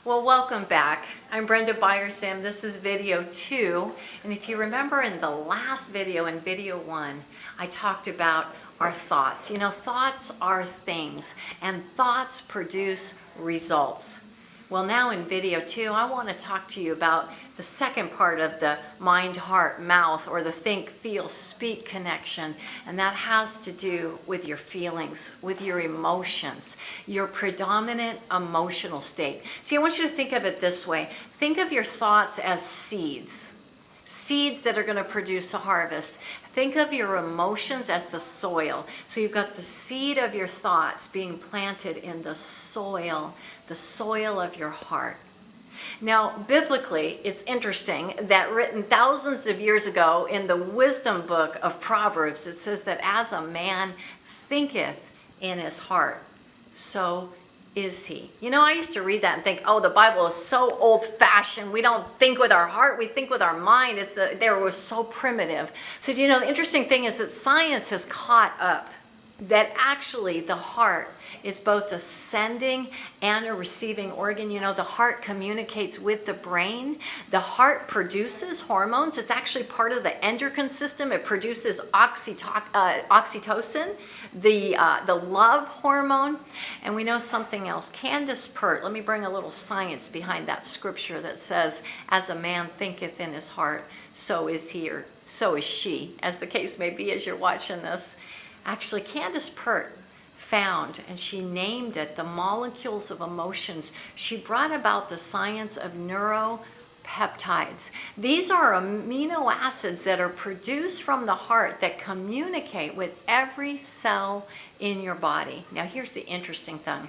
Well, welcome back. I'm Brenda Byers-Im. This is video 2. And if you remember in the last video, in video 1, I talked about our thoughts. You know, thoughts are things, and thoughts produce results. Well, now in video 2, I want to talk to you about the second part of the mind, heart, mouth, or the think, feel, speak connection. And that has to do with your feelings, with your emotions, your predominant emotional state. See, I want you to think of it this way. Think of your thoughts as seeds. Seeds that are going to produce a harvest. Think of your emotions as the soil. So you've got the seed of your thoughts being planted in the soil of your heart. Now, biblically, it's interesting that written thousands of years ago in the wisdom book of Proverbs, it says that as a man thinketh in his heart, so is he. You know, I used to read that and think, oh, the Bible is so old-fashioned. We don't think with our heart, we think with our mind. They were so primitive. So do you know, the interesting thing is that science has caught up that actually the heart is both a sending and a receiving organ. You know, the heart communicates with the brain. The heart produces hormones. It's actually part of the endocrine system. It produces oxytocin, the love hormone. And we know something else. Candace Pert, let me bring a little science behind that scripture that says, as a man thinketh in his heart, so is he, or so is she, as the case may be as you're watching this. Actually, Candace Pert found, and she named it, the molecules of emotions. She brought about the science of neuropeptides. These are amino acids that are produced from the heart that communicate with every cell in your body. Now, here's the interesting thing.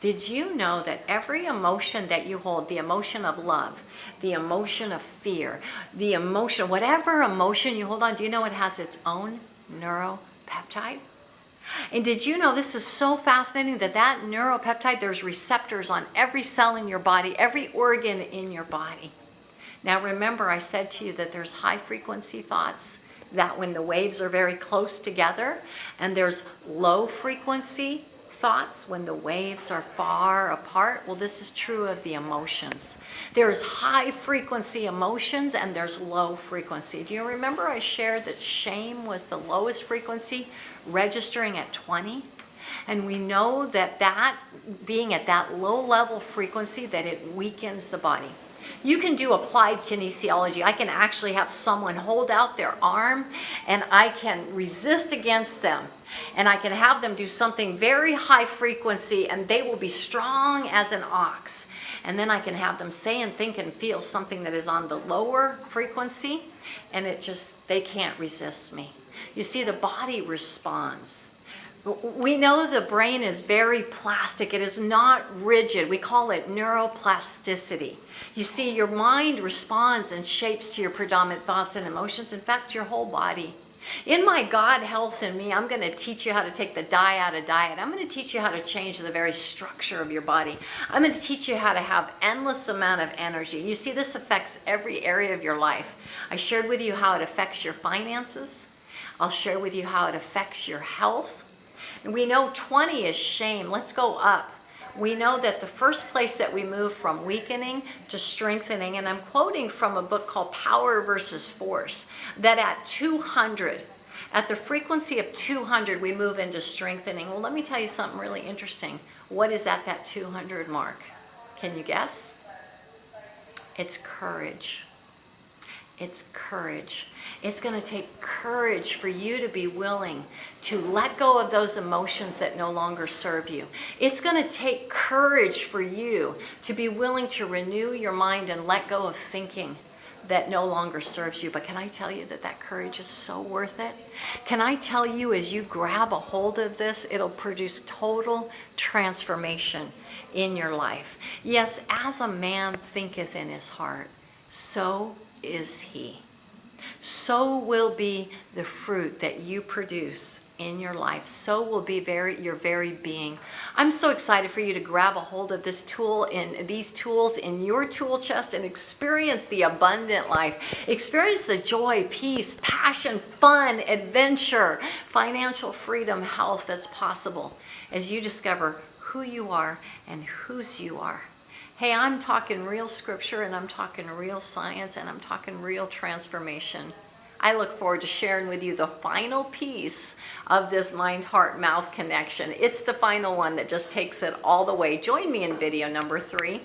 Did you know that every emotion that you hold, the emotion of love, the emotion of fear, the emotion, whatever emotion you hold on, do you know it has its own neuropeptide? And did you know, this is so fascinating, that neuropeptide, there's receptors on every cell in your body, every organ in your body. Now remember, I said to you that there's high frequency thoughts, that when the waves are very close together, and there's low frequency thoughts when the waves are far apart. Well, this is true of the emotions. There's high frequency emotions and there's low frequency. Do you remember I shared that shame was the lowest frequency, registering at 20? And we know that being at that low level frequency, that it weakens the body. You can do applied kinesiology. I can actually have someone hold out their arm and I can resist against them. And I can have them do something very high frequency and they will be strong as an ox. And then I can have them say and think and feel something that is on the lower frequency, and they can't resist me. You see, the body responds. We know the brain is very plastic. It is not rigid. We call it neuroplasticity. You see, your mind responds and shapes to your predominant thoughts and emotions. In fact, your whole body. In my God, Health, and Me, I'm going to teach you how to take the die out of diet. I'm going to teach you how to change the very structure of your body. I'm going to teach you how to have endless amount of energy. You see, this affects every area of your life. I shared with you how it affects your finances. I'll share with you how it affects your health. And we know 20 is shame. Let's go up. We know that the first place that we move from weakening to strengthening, and I'm quoting from a book called Power versus Force, that at 200, at the frequency of 200, we move into strengthening. Well, let me tell you something really interesting. What is at that 200 mark? Can you guess? It's courage. It's courage. It's going to take courage for you to be willing to let go of those emotions that no longer serve you. It's going to take courage for you to be willing to renew your mind and let go of thinking that no longer serves you. But can I tell you that courage is so worth it? Can I tell you, as you grab a hold of this, it'll produce total transformation in your life. Yes, as a man thinketh in his heart, so is he. So will be the fruit that you produce in your life. So will be your very being. I'm so excited for you to grab a hold of this tool, in these tools in your tool chest, and experience the abundant life. Experience the joy, peace, passion, fun, adventure, financial freedom, health that's possible as you discover who you are and whose you are. Hey, I'm talking real scripture, and I'm talking real science, and I'm talking real transformation. I look forward to sharing with you the final piece of this mind, heart, mouth connection. It's the final one that just takes it all the way. Join me in video number 3.